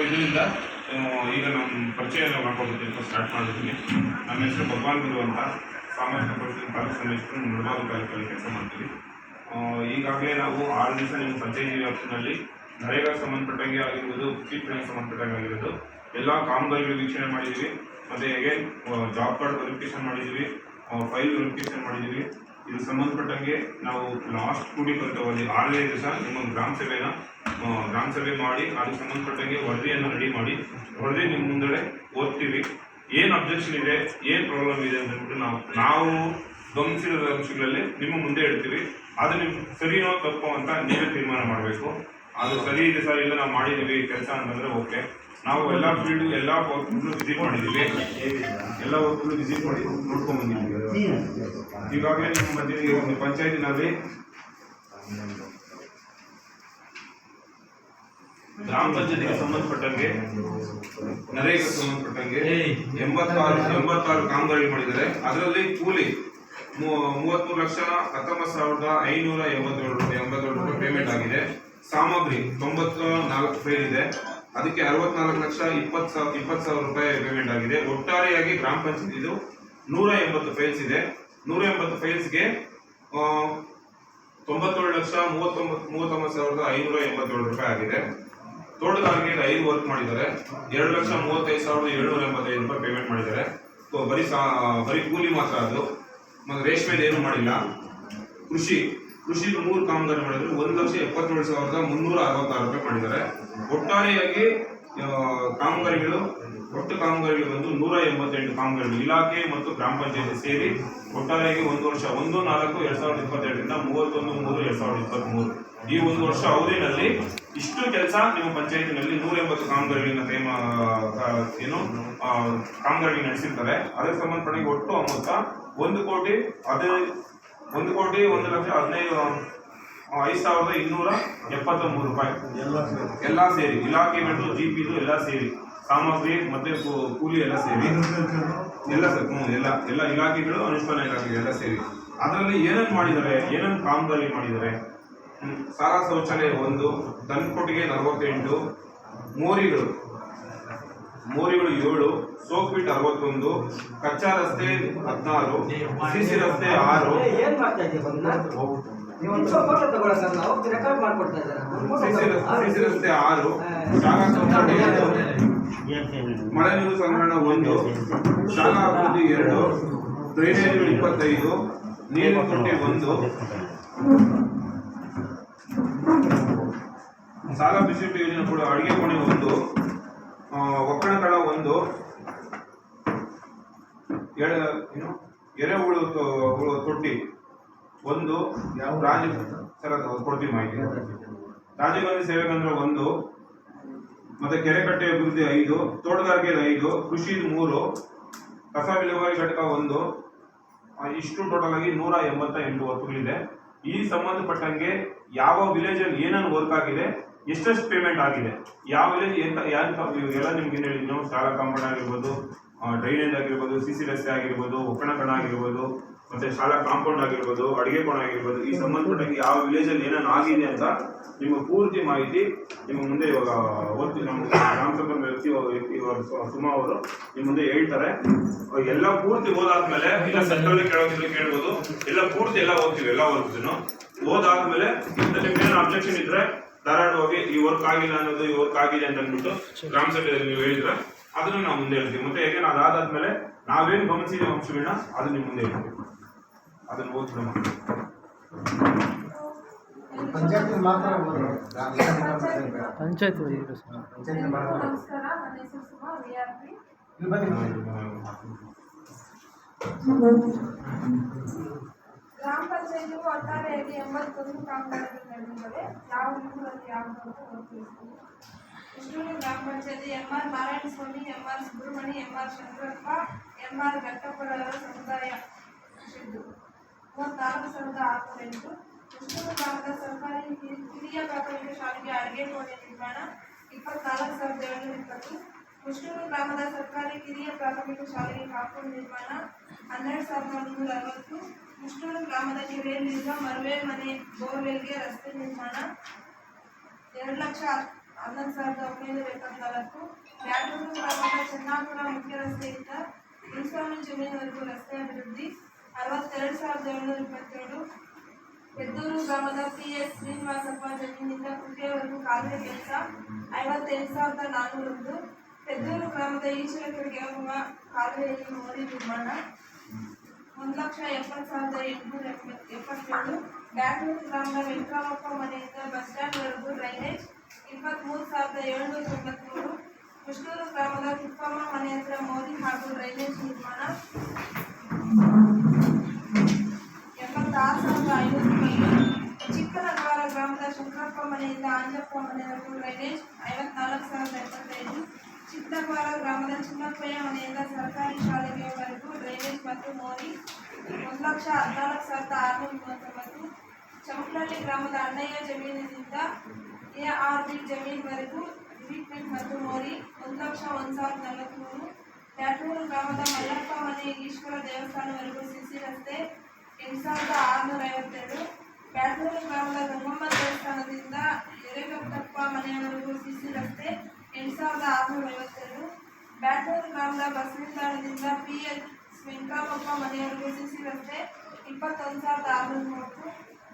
ಇದರಿಂದ ಈಗ ನಮ್ಮ ಪರಿಚಯ ಮಾಡ್ಕೊಳ್ತೀನಿ, ಸ್ಟಾರ್ಟ್ ಮಾಡಿದ್ದೀನಿ. ನಮ್ಮ ಹೆಸರು ಭಗವಾನ್ ಗುರು ಅಂತ, ಸಾಮಾಜಿಕ ಪರಿಸ್ಥಿತಿ ತಾಲೂಕು ಸಮಿತಿ ಮುಳಬಾಗಿಲು ತಾಲೂಕಲ್ಲಿ ಕೆಲಸ ಮಾಡ್ತೀವಿ. ಈಗಾಗಲೇ ನಾವು 6 ದಿವಸ ನಿಮ್ಮ ಪಂಚಾಯತಿ ವ್ಯಾಪ್ತಿನಲ್ಲಿ ನರೇಗಾ ಸಂಬಂಧಪಟ್ಟಂಗೆ ಆಗಿರ್ಬೋದು, ಕೀಟಗಳಿಗೆ ಸಂಬಂಧಪಟ್ಟಂಗೆ ಆಗಿರೋದು ಎಲ್ಲ ಕಾಮಗಾರಿಗಳು ವೀಕ್ಷಣೆ ಮಾಡಿದ್ದೀವಿ. ಮತ್ತು ಹೇಗೆ ಜಾಬ್ ಕಾರ್ಡ್ ವೆರಿಫಿಕೇಷನ್ ಮಾಡಿದ್ದೀವಿ, ಫೈಲ್ ವೆರಿಫಿಕೇಷನ್ ಮಾಡಿದ್ದೀವಿ. ಇದು ಸಂಬಂಧಪಟ್ಟಂಗೆ ನಾವು ಲಾಸ್ಟ್ 2 ವೀಕ್ ಅಂತ 6ನೇ ದಿವಸ ನಿಮ್ಮ ಗ್ರಾಮ ಸಭೆ ಮಾಡಿ ಅದಕ್ಕೆ ಸಂಬಂಧಪಟ್ಟಂಗೆ ವರದಿಯನ್ನು ರೆಡಿ ಮಾಡಿ ವರದಿ ನಿಮ್ಮ ಮುಂದೆ ಓದ್ತೀವಿ. ಏನು ಅಬ್ಜೆಕ್ಷನ್ ಇದೆ, ಏನು ಪ್ರಾಬ್ಲಮ್ ಇದೆ ಅಂತ ಹೇಳ್ಬಿಟ್ಟು ನಾವು ಗಮನಿಸಿದ ಅಂಶಗಳಲ್ಲಿ ನಿಮ್ಮ ಮುಂದೆ ಇಡ್ತೀವಿ. ಅದು ನಿಮ್ಗೆ ಸರಿನೋ ತಪ್ಪು ಅಂತ ನೀವೇ ತೀರ್ಮಾನ ಮಾಡಬೇಕು. ಅದು ಸರಿ ಇದೆ ಸರ್, ಇಲ್ಲ ನಾವು ಮಾಡಿದ್ದೀವಿ ಕೆಲಸ ಅಂತಂದರೆ ಓಕೆ. ನಾವು ಎಲ್ಲ ಫೀಲ್ಡು ಎಲ್ಲ ವರ್ಕ್ಗಳು ವಿಸಿಟ್ ಮಾಡಿದ್ದೀವಿ, ಎಲ್ಲ ವರ್ಕ್ಗಳು ವಿಸಿಟ್ ಮಾಡಿ ನೋಡ್ಕೊಂಡು ಬಂದಿದ್ದೀವಿ. ಈಗಾಗಲೇ ನಿಮ್ಮ ಮಧ್ಯೆ ಒಂದು ಪಂಚಾಯತಿನಲ್ಲಿ ಗ್ರಾಮ ಪಂಚಾಯತಿಗೆ ಸಂಬಂಧಪಟ್ಟಂಗೆ ನರೇಗಾ ಸಂಬಂಧಪಟ್ಟಂಗೆ 86 ಕಾಮಗಾರಿ ಮಾಡಿದ್ದಾರೆ. ಅದರಲ್ಲಿ ಕೂಲಿ 33,19,587 ರೂಪಾಯಿ ಪೇಮೆಂಟ್ ಆಗಿದೆ. ಸಾಮಗ್ರಿ 94 ಫೈಲ್ ಇದೆ, ಅದಕ್ಕೆ 64,20,000 ರೂಪಾಯಿ ಪೇಮೆಂಟ್ ಆಗಿದೆ. ಒಟ್ಟಾರೆಯಾಗಿ ಗ್ರಾಮ ಪಂಚಾಯತ್ 180 ಫೈಲ್ಸ್ ಇದೆ. 180 ಫೈಲ್ಸ್ಗೆ 97,39,587 ರೂಪಾಯಿ ಆಗಿದೆ. ತೋಟಗಾರಿಕೆಗೆ 5 ವರ್ಕ್ ಮಾಡಿದ್ದಾರೆ. 2,35,785 ರೂಪಾಯಿ ಪೇಮೆಂಟ್ ಮಾಡಿದ್ದಾರೆ. ಬರೀ ಕೂಲಿ ಮಾತ್ರ ಅದು, ಮತ್ತು ರೇಷ್ಮೆದು ಏನು ಮಾಡಿಲ್ಲ. ಕೃಷಿಗೆ 3 ಕಾಮಗಾರಿ ಮಾಡಿದ್ರು. 1,77,366 ರೂಪಾಯಿ ಮಾಡಿದ್ದಾರೆ. ಒಟ್ಟಾರೆಯಾಗಿ ಒಟ್ಟು ಕಾಮಗಾರಿಗಳು ಬಂದು 188 ಕಾಮಗಾರಿಗಳು ಇಲಾಖೆ ಮತ್ತು ಗ್ರಾಮ ಪಂಚಾಯತಿ ಸೇರಿ ಒಟ್ಟಾರೆಯಾಗಿ 1 ವರ್ಷ 1/4/2022ರಿಂದ 31/3/2023 ಈ 1 ವರ್ಷ ಅವಧಿನಲ್ಲಿ ಇಷ್ಟು ಕೆಲಸ ನಿಮ್ಮ ಪಂಚಾಯತಿನಲ್ಲಿ 180 ಕಾಮಗಾರಿಗಳನ್ನ ಕಾಮಗಾರಿ ನಡೆಸಿರ್ತಾರೆ. ಅದಕ್ಕೆ ಸಂಬಂಧಪಟ್ಟ ಒಟ್ಟು ಮೊತ್ತ 1,15,273 ರೂಪಾಯಿ ಎಲ್ಲ ಸೇರಿ, ಇಲಾಖೆಗಳು ಜಿಪಿದು ಎಲ್ಲ ಸೇರಿ, ಸಾಮಗ್ರಿ ಮತ್ತೆ ಕೂಲಿ ಎಲ್ಲ ಸೇರಿ ಎಲ್ಲ ಇಲಾಖೆಗಳು, ಅನುಷ್ಠಾನ ಇಲಾಖೆಗಳು ಎಲ್ಲ ಸೇರಿ ಅದರಲ್ಲಿ ಏನೇನು ಮಾಡಿದ್ದಾರೆ, ಏನೇನು ಕಾಮಗಾರಿ ಮಾಡಿದ್ದಾರೆ. ಸಾಲ ಶೌಚಾಲಯ 1, ದನಕೊಟ್ಟಿಗೆ 48, ಮೋರಿಗಳು 7, ಸೋಕ್ಬಿಟ್ 61, ಕಚ್ಚಾ ರಸ್ತೆ 16, ಸಿಸಿ ರಸ್ತೆ 6, ಸಿಸಿ ರಸ್ತೆ 6, ಶಾಲಾ ಶೌಚಾಲಯ 2, ಮಳೆ ನೀರು ಸಂಗ್ರಹಣ 1, ಶಾಲಾ ಅಭಿವೃದ್ಧಿ 2, ಡ್ರೈನೇಜ್ಗಳು 25, ನೀರಿನ ತೊಟ್ಟಿ 1, ಸಾಲ ಬಿಸಿಟ್ಟು ಯೋಜನೆ ಕೂಡ ಅಡುಗೆ ಕೋಣೆ 1, ಒಕ್ಕಣಕಳ 1, ಎರೆಹುಳು ತೊಟ್ಟಿ 1, ಕೊಡ್ತೀವಿ ಮಾಹಿತಿ. ರಾಜೀವ್ ಗಾಂಧಿ ಸೇವಾ ಕೇಂದ್ರ 1, ಮತ್ತೆ ಕೆರೆಕಟ್ಟೆ ಅಭಿವೃದ್ಧಿ 5, ತೋಟಗಾರಿಕೆ 5, ಕೃಷಿ 3, ಕಸ ವಿಲೇವಾರಿ ಘಟಕ 1. ಇಷ್ಟು ಟೋಟಲ್ ಆಗಿ 188 ವರ್ಕ್ಗಳಿದೆ. ಈ ಸಂಬಂಧಪಟ್ಟಂಗೆ ಯಾವ ವಿಲೇಜ್ ಅಲ್ಲಿ ಏನೇನು ವರ್ಕ್ ಆಗಿದೆ, ಎಷ್ಟೆಷ್ಟು ಪೇಮೆಂಟ್ ಆಗಿದೆ, ಯಾವ ವಿಲೇಜ್ ಎಲ್ಲ ನಿಮ್ಗೆ ಏನು ಹೇಳಿದ್ವಿ. ಶಾಲಾ ಕಾಂಪೌಂಡ್ ಆಗಿರ್ಬೋದು, ಡ್ರೈನೇಜ್ ಆಗಿರ್ಬೋದು, ಸಿಸಿ ರಸ್ತೆ ಆಗಿರ್ಬೋದು, ಒಕ್ಕಣಕಣ ಆಗಿರ್ಬೋದು, ಮತ್ತೆ ಶಾಲಾ ಕಾಂಪೌಂಡ್ ಆಗಿರ್ಬೋದು, ಅಡುಗೆ ಕೋಣ ಆಗಿರ್ಬೋದು, ಈ ಸಂಬಂಧಪಟ್ಟಂಗೆ ಯಾವ ವಿಲೇಜ್ ಅಲ್ಲಿ ಏನೇನು ಆಗಿದೆ ಅಂತ ನಿಮ್ಮ ಪೂರ್ತಿ ಮಾಹಿತಿ ನಿಮ್ಮ ಮುಂದೆ ಇವಾಗ ಓದ್ತೀವಿ. ನಮ್ಮ ಗ್ರಾಮ ಸಭೆ ವ್ಯಕ್ತಿ ಸುಮಾ ಅವರು ನಿಮ್ಮ ಮುಂದೆ ಹೇಳ್ತಾರೆ. ಎಲ್ಲ ಪೂರ್ತಿ ಓದಾದ್ಮೇಲೆ, ಇಲ್ಲ ಸೆಂಟ್ರಲ್ಲಿ ಕೇಳ್ಬೋದು, ಎಲ್ಲ ಪೂರ್ತಿ ಎಲ್ಲ ಓದ್ತೀವಿ. ಎಲ್ಲ ಓದ್ತೀವಿ. ಓದಾದ್ಮೇಲೆ ನಿಮ್ಗೆ ಏನೋ ಅಬ್ಜೆಕ್ಷನ್ ಇದ್ರೆ ಧಾರಾಳವಾಗಿ ಈ ವರ್ಕ್ ಆಗಿಲ್ಲ ಅನ್ನೋದು, ಈ ವರ್ಕ್ ಆಗಿದೆ ಅಂತ ಅಂದ್ಬಿಟ್ಟು ಗ್ರಾಮ ಸಭೆಯಲ್ಲಿ ನೀವು ಹೇಳಿದ್ರೆ ಅದನ್ನು ನಾವು ಮುಂದೆ ಹೇಳ್ತೀವಿ. ಮತ್ತೆ ಹೇಗೆ ಅದಾದ್ಮೇಲೆ ನಾವೇನು ಗಮನಿಸಿದ ಅಂಶಗಳನ್ನ ಅದು ನಿಮ್ಮ ಮುಂದೆ ಹೇಳ್ತೀವಿ. ಅದನ್ನು ಓದ್ಬಿಡೋಣ. ಪಂಚಾಯತ್ ಮಾತ್ರ ಪಂಚಾಯತ್ ಗ್ರಾಮ ಪಂಚಾಯತಿ ಒಟ್ಟಾರೆಯಾಗಿ 81 ಕಾಮಗಾರಿಗಳು ನಡೆದಿವೆ. ಯಾವ ಊರಲ್ಲಿ ಯಾವುದು ಇಷ್ಟೂರು ಗ್ರಾಮ ಪಂಚಾಯತಿ MR Narayanaswamy, MR Subramani, MR Shankarappa, MR ಘಟ್ಟಪುರ ಸಮುದಾಯ ಶಿದ್ದು 34,608. ಇಷ್ಟೂರು ಗ್ರಾಮದ ಸರ್ಕಾರಿ ಹಿರಿಯ ಪ್ರಾಥಮಿಕ ಶಾಲೆಗೆ ಅಡುಗೆ ಕೋಣೆ ನಿರ್ಮಾಣ 24,720. ಕುಷ್ಟೂರು ಗ್ರಾಮದ ಸರ್ಕಾರಿ ಕಿರಿಯ ಪ್ರಾಥಮಿಕ ಶಾಲೆಗೆ ಕಾಂಪೌಂಡ್ ನಿರ್ಮಾಣ 12,360. ಕುಷ್ಟೂರು ಗ್ರಾಮದ ಕೆರೆಯಲ್ಲಿರುವ ಮರುವೆ ಮನೆ ಬೋರ್ವೆಲ್ಗೆ ರಸ್ತೆ ನಿರ್ಮಾಣ 2,06,000 11,974. ಬ್ಯಾಟೂರು ಗ್ರಾಮದ ಚೆನ್ನಾಪುರ ಮುಖ್ಯ ರಸ್ತೆಯಿಂದ ಮುನ್ಸಿಪಾಲಿಟಿ ಜಮೀನಿನವರೆಗೂ ರಸ್ತೆ ಅಭಿವೃದ್ಧಿ 62,727. ಪೆದ್ದೂರು ಗ್ರಾಮದ PS ಶ್ರೀನಿವಾಸಪ್ಪ ಜಮೀನಿನಿಂದ ಕುಕ್ಕೆಯವರೆಗೂ ಕಾಲುವೆ ಕೆಲಸ 58,401. ಪೆದ್ದೂರು ಗ್ರಾಮದ ಈಶ್ವರಕೆರೆಗೆ ಹೋಗುವ ಕಾಲುವೆಯಲ್ಲಿ ಮೋರಿ ನಿರ್ಮಾಣ 1,70,877. ಬ್ಯಾಟೂರು ಗ್ರಾಮದ ವೆಂಕಟರಾಮಪ್ಪ ಮನೆಯಿಂದ ಬಸ್ ಸ್ಟ್ಯಾಂಡ್ ವರೆಗೂ ಡ್ರೈನೇಜ್ 23,793. ಕುಷ್ಟೂರು ಗ್ರಾಮದ ಕುಪ್ಪಮ್ಮ ಮನೆ ಹತ್ರ ಮೋರಿ ಹಾಗೂ ಡ್ರೈನೇಜ್ ನಿರ್ಮಾಣ 86,051. ಚಿಕ್ಕನಗವಾರ ಗ್ರಾಮದ ಶಂಕರಪ್ಪ ಮನೆಯಿಂದ ಆಂಜಪ್ಪ ಮನೆಯವರೆಗೂ ಡ್ರೈನೇಜ್ 54,075. ಚಿಕ್ಕನಗವಾರ ಗ್ರಾಮದ ಚಿನ್ನಪ್ಪಯ್ಯ ಮನೆಯಿಂದ ಸರ್ಕಾರಿ ಶಾಲೆಯವರೆಗೂ ಡ್ರೈನೇಜ್ ಮತ್ತು ಮೋರಿ 1,14,639. ಚಮಕನಹಳ್ಳಿ ಗ್ರಾಮದ ಅಣ್ಣಯ್ಯ ಜಮೀನಿನಿಂದ ARB ಜಮೀನಿವರೆಗೂ ಟ್ರೀಟ್ಮೆಂಟ್ ಮತ್ತು ಮೋರಿ 1,01,043. ಬ್ಯಾಟೂರು ಗ್ರಾಮದ ಮಲ್ಲಪ್ಪ ಮನೆ ಈಶ್ವರ ದೇವಸ್ಥಾನವರೆಗೂ ಸಿಸಿ ರಸ್ತೆ 8,652. ಬ್ಯಾಟೂರು ಗ್ರಾಮದ ಗಂಗಮ್ಮ ದೇವಸ್ಥಾನದಿಂದ ಎರೆಗಟ್ಟಪ್ಪ ಮನೆಯವರೆಗೂ ಸಿಸಿ ರಸ್ತೆ 8,652. ಬ್ಯಾಟೂರು ಗ್ರಾಮದ ಬಸ್ ನಿಲ್ದಾಣದಿಂದ PS ವೆಂಕಟರಾಮಪ್ಪ ಮನೆಯವರೆಗೂ ಸಿಸಿ ರಸ್ತೆ 21,630.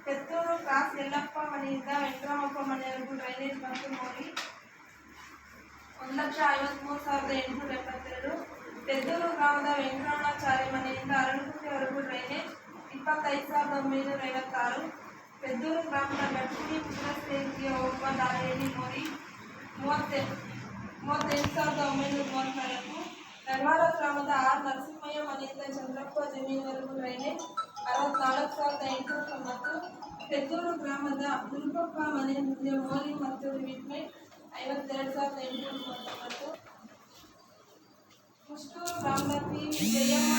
ಪೆತ್ತೂರು ಕ್ರಾಸ್ ಯಲ್ಲಪ್ಪ ಮನೆಯಿಂದ ವೆಂಕಟರಾಮಪ್ಪ ಮನೆಯವರೆಗೂ ಡ್ರೈನೇಜ್ ಮತ್ತು ಮೋರಿ 1,53,872. ಪೆದ್ದೂರು ಗ್ರಾಮದ ವೆಂಕಟರಮಣಾಚಾರಿ ಮನೆಯಿಂದ ಅರಳುಕುಂಟೆವರೆಗೂ ಡ್ರೈನೇಜ್ 25,956. ಪೆದ್ದೂರು ಗ್ರಾಮದ ಗಟ್ಟಿ ಮುಖ್ಯರಸ್ತೆಗೆ ಹೋಗುವ ದಾರಿಯಲ್ಲಿ ಮೋರಿ 38,934. ನಗವಾರ ಗ್ರಾಮದ ನರಸಿಂಹಯ್ಯ ಮನೆಯಿಂದ ಚಂದ್ರಪ್ಪ ಜಮೀನಿವರೆಗೂ ಡ್ರೈನೇಜ್ 64,890. ಪೆದ್ದೂರು ಗ್ರಾಮದ ದುರ್ಗಪ್ಪ ಮನೆ ಮುಂದೆ ಮೋರಿ ಮತ್ತು ಟ್ರೀಟ್ಮೆಂಟ್ 52,839. ಕುಷ್ಟೂರು ಗ್ರಾಮದ PV ಜಯಮ್ಮ